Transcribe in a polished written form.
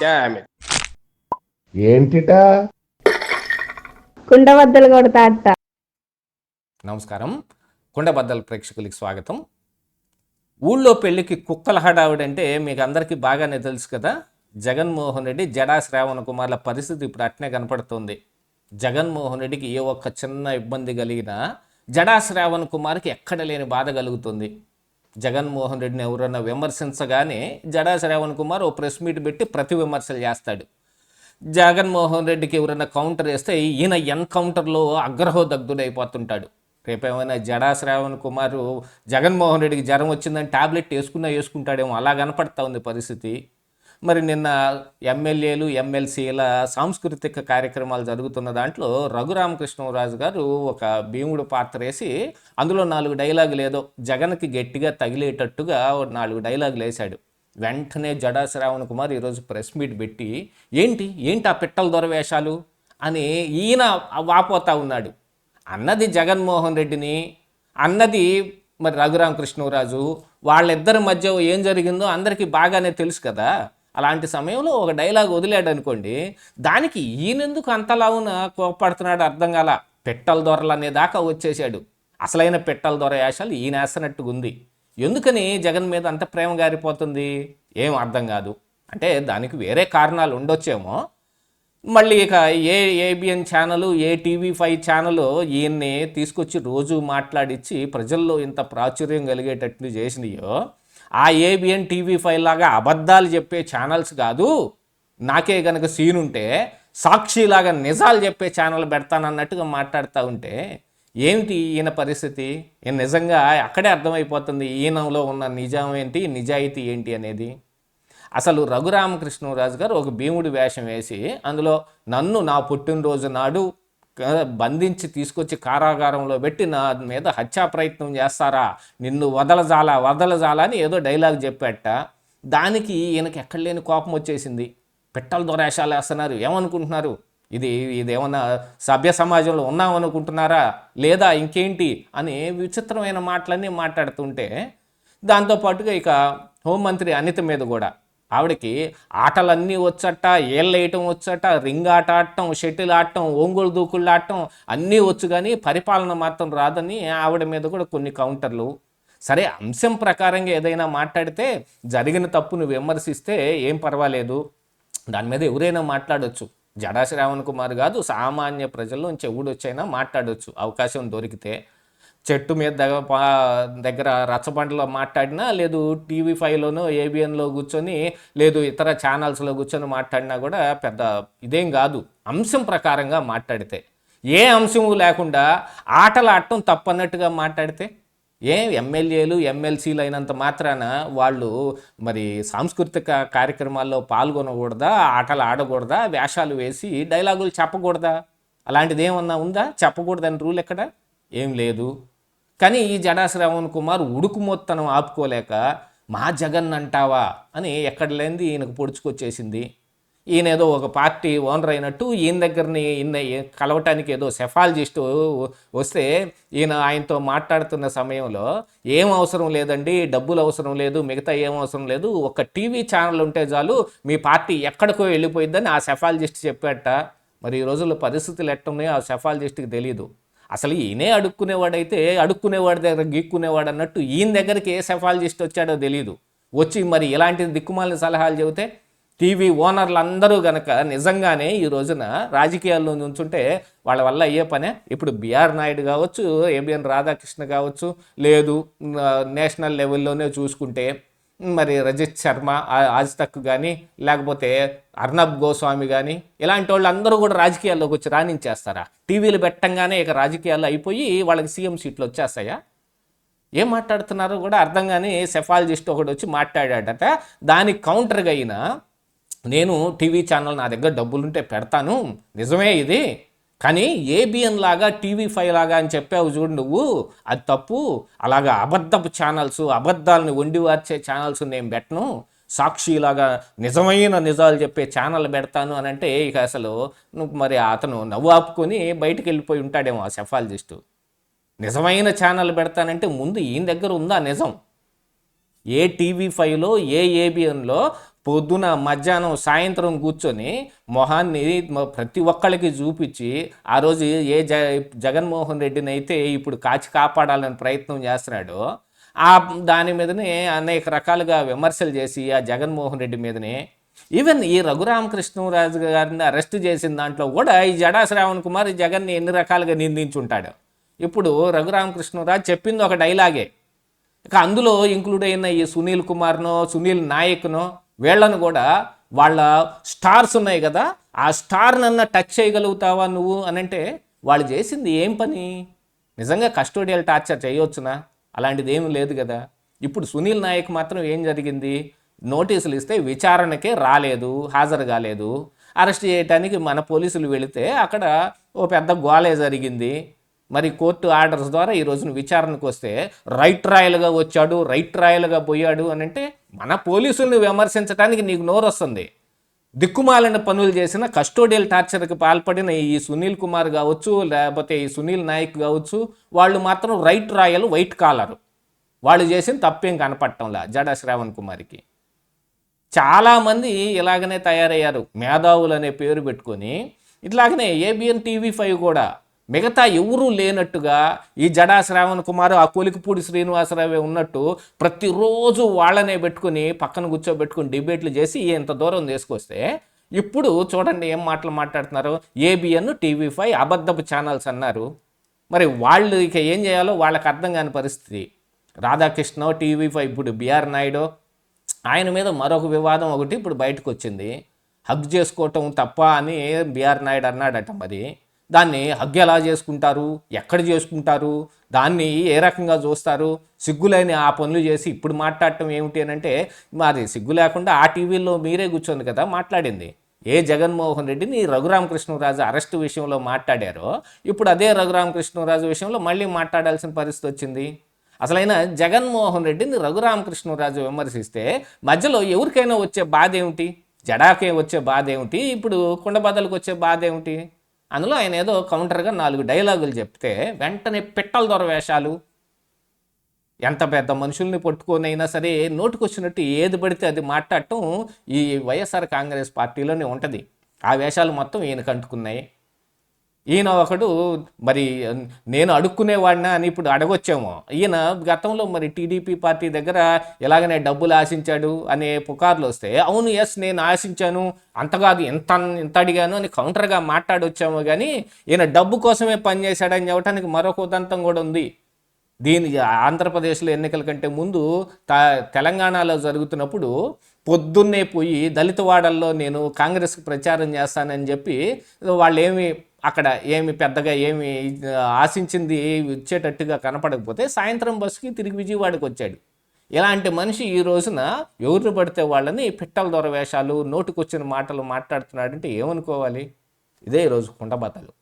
Damn it. ఏంటిటా కుండబద్దలు కొడతా అత్త. నమస్కారం, కుండబద్దల ప్రేక్షకులకి స్వాగతం. ఊళ్ళో పెళ్ళికి కుక్కల హడావుడంటే మీకు అందరికీ బాగానే తెలుసు కదా. జగన్మోహన్ రెడ్డి, జడా శ్రావణ్ కుమార్ల పరిస్థితి ఇప్పుడు అట్నే కనపడుతుంది. జగన్మోహన్ రెడ్డికి ఏ ఒక్క చిన్న ఇబ్బంది కలిగినా జడా శ్రావణ్ కుమార్కి ఎక్కడ లేని బాధ కలుగుతుంది. జగన్మోహన్ రెడ్డిని ఎవరన్నా విమర్శించగానే జడా శ్రావణ్ కుమార్ ఓ ప్రెస్ మీట్ పెట్టి ప్రతి విమర్శలు చేస్తాడు. జగన్మోహన్ రెడ్డికి ఎవరైనా కౌంటర్ వేస్తే ఈయన ఎన్కౌంటర్లో అగ్రహోదగ్ధుడైపోతుంటాడు. రేపేమైనా జడా శ్రావణ్ కుమార్ జగన్మోహన్ రెడ్డికి జ్వరం వచ్చిందని టాబ్లెట్ వేసుకుంటాడేమో, అలా కనపడతా ఉంది పరిస్థితి. మరి నిన్న ఎమ్మెల్యేలు, ఎమ్మెల్సీల సాంస్కృతిక కార్యక్రమాలు జరుగుతున్న దాంట్లో రఘురామకృష్ణరాజు గారు ఒక భీముడు పాత్ర వేసి అందులో 4 డైలాగులు ఏదో జగన్కి గట్టిగా తగిలేటట్టుగా 4 డైలాగులు వేశాడు. వెంటనే జడా శ్రావణ్ కుమార్ ఈరోజు ప్రెస్ మీట్ పెట్టి ఏంటి ఆ పిట్టల దొరవేషాలు అని ఈయన వాపోతా ఉన్నాడు. అన్నది జగన్మోహన్ రెడ్డిని, అన్నది మరి రఘురామకృష్ణరాజు. వాళ్ళిద్దరి మధ్య ఏం జరిగిందో అందరికీ బాగానే తెలుసు కదా. అలాంటి సమయంలో ఒక డైలాగ్ వదిలాడు అనుకోండి, దానికి ఈయనెందుకు అంతలావున కోపడుతున్నాడు అర్థం కాల. పిట్టల దొరలు అనే దాకా వచ్చేసాడు. అసలైన పిట్టల దొర వేషాలు ఈయన వేస్తున్నట్టుగా ఉంది. ఎందుకని జగన్ మీద అంత ప్రేమ గారిపోతుంది ఏం అర్థం కాదు. అంటే దానికి వేరే కారణాలు ఉండొచ్చేమో. మళ్ళీ ఇక ఏబిఎన్ ఛానల్, టీవీ5 ఛానల్ ఈయన్ని తీసుకొచ్చి రోజు మాట్లాడించి ప్రజల్లో ఇంత ప్రాచుర్యం కలిగేటట్లు చేసినాయో, ఆ ఏబిఎన్ టీవీ5 లాగా అబద్ధాలు చెప్పే ఛానల్స్ కాదు, నాకే కనుక సీన్ ఉంటే సాక్షిలాగా నిజాలు చెప్పే ఛానల్ పెడతానన్నట్టుగా మాట్లాడుతూ ఉంటే ఏమిటి ఈయన పరిస్థితి? ఈయన నిజంగా అక్కడే అర్థమైపోతుంది ఈయనలో ఉన్న నిజం ఏంటి, నిజాయితీ ఏంటి అనేది. అసలు రఘురామకృష్ణరాజు గారు ఒక భీముడి వేషం వేసి అందులో నన్ను నా పుట్టినరోజు నాడు బంధించి తీసుకొచ్చి కారాగారంలో పెట్టి నా మీద హత్యా ప్రయత్నం చేస్తారా, నిన్ను వదలజాలా అని ఏదో డైలాగ్ చెప్పాట. దానికి ఈయనకి ఎక్కడ లేని కోపం వచ్చేసింది. పిట్టల దొరేషాలు వేస్తున్నారు, ఏమనుకుంటున్నారు? ఇదేమన్నా సభ్య సమాజంలో ఉన్నామనుకుంటున్నారా లేదా ఇంకేంటి అని విచిత్రమైన మాటలన్నీ మాట్లాడుతుంటే, దాంతోపాటుగా ఇక హోంమంత్రి అనిత మీద కూడా ఆవిడకి ఆటలన్నీ వచ్చట, ఏళ్ళేయటం వచ్చట, రింగ్ ఆట ఆడటం, షటిల్ ఆడటం, ఒంగోలు దూకుళ్ళు ఆడటం అన్నీ వచ్చు, కానీ పరిపాలన మాత్రం రాదని ఆవిడ మీద కూడా కొన్ని కౌంటర్లు. సరే, అంశం ప్రకారంగా ఏదైనా మాట్లాడితే జరిగిన తప్పును విమర్శిస్తే ఏం పర్వాలేదు, దాని మీద ఎవరైనా మాట్లాడవచ్చు. జడా శ్రావణ్ కుమార్ కాదు, సామాన్య ప్రజల్లోంచి ఎవడొచ్చైనా మాట్లాడవచ్చు అవకాశం దొరికితే. చెట్టు మీద దగ్గర రచ్చబండలో మాట్లాడినా, లేదు టీవీ5లోనో ఏబిఎన్లో కూర్చొని, లేదు ఇతర ఛానల్స్లో కూర్చొని మాట్లాడినా కూడా పెద్ద ఇదేం కాదు, అంశం ప్రకారంగా మాట్లాడితే. ఏ అంశము లేకుండా ఆటలు ఆడటం తప్పన్నట్టుగా మాట్లాడితే ఎమ్మెల్యేలు, ఎమ్మెల్సీలు అయినంత మాత్రాన వాళ్ళు మరి సాంస్కృతిక కార్యక్రమాల్లో పాల్గొనకూడదా, ఆటలు ఆడకూడదా, వేషాలు వేసి డైలాగులు చెప్పకూడదా? అలాంటిది ఏమన్నా ఉందా? చెప్పకూడదని రూల్ ఎక్కడ? ఏం లేదు. కానీ ఈ జడా శ్రావణ్ కుమార్ ఉడుకుమొత్తనం ఆపుకోలేక మా జగన్ అంటావా అని ఎక్కడ లేనిది ఈయనకు పొడుచుకొచ్చేసింది. ఈయన ఏదో ఒక పార్టీ ఓనర్ అయినట్టు ఈయన దగ్గరని కలవటానికి ఏదో సెఫాలజిస్ట్ వస్తే ఆయనతో మాట్లాడుతున్న సమయంలో ఏం అవసరం లేదండి, డబ్బులు అవసరం లేదు, మిగతా ఏం అవసరం లేదు, ఒక టీవీ ఛానల్ ఉంటే చాలు మీ పార్టీ ఎక్కడికో వెళ్ళిపోయిద్దని ఆ సెఫాలజిస్ట్ చెప్పాట. మరి ఈ రోజుల్లో పరిస్థితులు ఎట్టున్నాయో ఆ సెఫాలజిస్ట్కి తెలియదు. అసలు ఈయనే అడుక్కునేవాడైతే అడుక్కునేవాడి దగ్గర గీక్కునేవాడు అన్నట్టు ఈయన దగ్గరికి ఏ సెఫాలజిస్ట్ వచ్చాడో తెలియదు. వచ్చి మరి ఇలాంటి దిక్కుమాలిన సలహాలు చెబితే టీవీ ఓనర్లు అందరూ కనుక నిజంగానే ఈ రోజున రాజకీయాల్లో నుంచుంటే వాళ్ళ వల్ల అయ్యే పనే. ఇప్పుడు బిఆర్ నాయుడు కావచ్చు, ఏబిఎన్ రాధాకృష్ణ కావచ్చు, లేదు నేషనల్ లెవెల్లోనే చూసుకుంటే మరి రజిత్ శర్మ ఆజ్ తక్ కానీ, లేకపోతే అర్నబ్ గోస్వామి కానీ, ఇలాంటి వాళ్ళు అందరూ కూడా రాజకీయాల్లోకి వచ్చి రాణించేస్తారా? టీవీలు పెట్టంగానే ఇక రాజకీయాల్లో అయిపోయి వాళ్ళకి సీఎం సీట్లు వచ్చేస్తాయా? ఏం మాట్లాడుతున్నారో కూడా అర్థం కానీ సెఫాలజిస్ట్ ఒకటి వచ్చి మాట్లాడాడట. దానికి కౌంటర్గా అయినా నేను టీవీ ఛానల్ నా దగ్గర డబ్బులుంటే పెడతాను, నిజమే ఇది, కానీ ఏబిఎన్ లాగా టీవీ5 లాగా అని చెప్పావు చూడు నువ్వు, అది తప్పు. అలాగా అబద్ధపు ఛానల్స్, అబద్ధాలను వండివార్చే ఛానల్స్ నేను పెట్టను, సాక్షిలాగా నిజమైన నిజాలు చెప్పే ఛానల్ పెడతాను అని అంటే ఇక అసలు మరి అతను నవ్వు ఆపుకొని బయటికి వెళ్ళిపోయి ఉంటాడేమో ఆ సెఫాలజిస్టు. నిజమైన ఛానల్ పెడతానంటే ముందు ఈయన దగ్గర ఉందా నిజం? ఏ టీవీ5లో, ఏ ఏబిఎన్లో పొద్దున మధ్యాహ్నం సాయంత్రం కూర్చొని మొహాన్ని ప్రతి ఒక్కళ్ళకి చూపించి ఆ రోజు ఏ జగన్మోహన్ రెడ్డిని అయితే ఇప్పుడు కాచి కాపాడాలని ప్రయత్నం చేస్తున్నాడో దాని మీదనే అనేక రకాలుగా విమర్శలు చేసి ఆ జగన్మోహన్ రెడ్డి మీదనే ఈవెన్ ఈ రఘురామకృష్ణరాజు గారిని అరెస్ట్ చేసిన దాంట్లో కూడా ఈ జడా శ్రావణ్ కుమార్ జగన్ని ఎన్ని రకాలుగా నిందించుంటాడు. ఇప్పుడు రఘురామకృష్ణరాజు చెప్పింది ఒక డైలాగే, ఇక అందులో ఇంక్లూడ్ అయిన ఈ సునీల్ కుమార్నో సునీల్ నాయక్నో వీళ్ళను కూడా వాళ్ళ స్టార్స్ ఉన్నాయి కదా, ఆ స్టార్నన్నా టచ్ చేయగలుగుతావా నువ్వు అని అంటే వాళ్ళు చేసింది ఏం పని? నిజంగా కస్టోడియల్ టార్చర్ చేయవచ్చునా? అలాంటిది ఏమీ లేదు కదా. ఇప్పుడు సునీల్ నాయక్ మాత్రం ఏం జరిగింది, నోటీసులు ఇస్తే విచారణకే రాలేదు, హాజరు కాలేదు. అరెస్ట్ చేయడానికి మన పోలీసులు వెళితే అక్కడ ఓ పెద్ద గోలే జరిగింది. మరి కోర్టు ఆర్డర్స్ ద్వారా ఈ రోజున విచారణకు వస్తే రైట్ రాయల్గా వచ్చాడు, రైట్ రాయల్గా పోయాడు అని అంటే మన పోలీసుల్ని విమర్శించడానికి నీకు నోరు వస్తుంది. దిక్కుమాలిన పనులు చేసిన కస్టోడియల్ టార్చర్కి పాల్పడిన ఈ సునీల్ కుమార్ కావచ్చు, లేకపోతే ఈ సునీల్ నాయక్ కావచ్చు, వాళ్ళు మాత్రం రైట్ రాయల్ వైట్ కాలరు. వాళ్ళు చేసిన తప్పేం కనపడటంలా జడా శ్రావణ్ కుమార్కి. చాలామంది ఇలాగనే తయారయ్యారు, మేధావులు అనే పేరు పెట్టుకొని. ఇట్లాగనే ఏబిఎన్ టీవీ5 కూడా మిగతా ఎవరూ లేనట్టుగా ఈ జడా శ్రావణ్ కుమార్, ఆ కొలికిపూడి శ్రీనివాసరావే ఉన్నట్టు ప్రతిరోజు వాళ్ళనే పెట్టుకుని పక్కన కూర్చోబెట్టుకుని డిబేట్లు చేసి ఇంత దూరం తీసుకొస్తే ఇప్పుడు చూడండి ఏం మాటలు మాట్లాడుతున్నారు. ఏబిఎన్ టీవీ5 అబద్ధపు ఛానల్స్ అన్నారు. మరి వాళ్ళు ఇక ఏం చేయాలో వాళ్ళకి అర్థం కాని పరిస్థితి. రాధాకృష్ణ టీవీ5 ఇప్పుడు బిఆర్ నాయుడు ఆయన మీద మరొక వివాదం ఒకటి ఇప్పుడు బయటకు వచ్చింది. హగ్ చేసుకోవటం తప్ప అని బిఆర్ నాయుడు అన్నాడట. మరి దాన్ని హగ్ ఎలా చేసుకుంటారు, ఎక్కడ చేసుకుంటారు, దాన్ని ఏ రకంగా చూస్తారు? సిగ్గులేని ఆ పనులు చేసి ఇప్పుడు మాట్లాడటం ఏమిటి అని అంటే, మరి సిగ్గు లేకుండా ఆ టీవీలో మీరే కూర్చోండి కదా మాట్లాడింది. ఏ జగన్మోహన్ రెడ్డిని రఘురామకృష్ణరాజు అరెస్టు విషయంలో మాట్లాడారో ఇప్పుడు అదే రఘురామకృష్ణరాజు విషయంలో మళ్ళీ మాట్లాడాల్సిన పరిస్థితి వచ్చింది. అసలైన జగన్మోహన్ రెడ్డిని రఘురామకృష్ణరాజు విమర్శిస్తే మధ్యలో ఎవరికైనా వచ్చే బాధ ఏమిటి? జడాకే వచ్చే బాధ ఏమిటి? ఇప్పుడు కుండబద్దలకు వచ్చే బాధ ఏమిటి? అందులో ఆయన ఏదో కౌంటర్గా 4 డైలాగులు చెప్తే వెంటనే పిట్టల దొర వేషాలు. ఎంత పెద్ద మనుషుల్ని పట్టుకొనైనా సరే నోటుకొచ్చినట్టు ఏది పడితే అది మాట్లాడటం ఈ వైఎస్ఆర్ కాంగ్రెస్ పార్టీలోనే ఉంటుంది. ఆ వేషాలు మొత్తం ఈయనకు అంటుకున్నాయి. ఈయన ఒకడు మరి నేను అడుక్కునేవాడినా అని ఇప్పుడు అడగొచ్చాము. ఈయన గతంలో మరి టీడీపీ పార్టీ దగ్గర ఎలాగనే డబ్బులు ఆశించాడు అనే పుకార్లు వస్తే అవును ఎస్ నేను ఆశించాను, అంతకాదు ఎంత అడిగాను అని కౌంటర్గా మాట్లాడొచ్చాము. కానీ ఈయన డబ్బు కోసమే పనిచేశాడని చెప్పడానికి మరొక ఉదంతం కూడా ఉంది. దీని ఆంధ్రప్రదేశ్లో ఎన్నికల కంటే ముందు తెలంగాణలో జరుగుతున్నప్పుడు పొద్దున్నే పోయి దళిత వాడల్లో నేను కాంగ్రెస్కి ప్రచారం చేస్తానని చెప్పి వాళ్ళు అక్కడ పెద్దగా ఆశించింది ఇచ్చేటట్టుగా కనపడకపోతే సాయంత్రం బస్సుకి తిరిగి విజయవాడకు వచ్చాడు. ఇలాంటి మనిషి ఈ రోజున ఎవరు పడితే వాళ్ళని పిట్టల దొర వేషాలు, నోటుకొచ్చిన మాటలు మాట్లాడుతున్నాడంటే ఏమనుకోవాలి? ఇదే ఈరోజు కుండబద్దలు.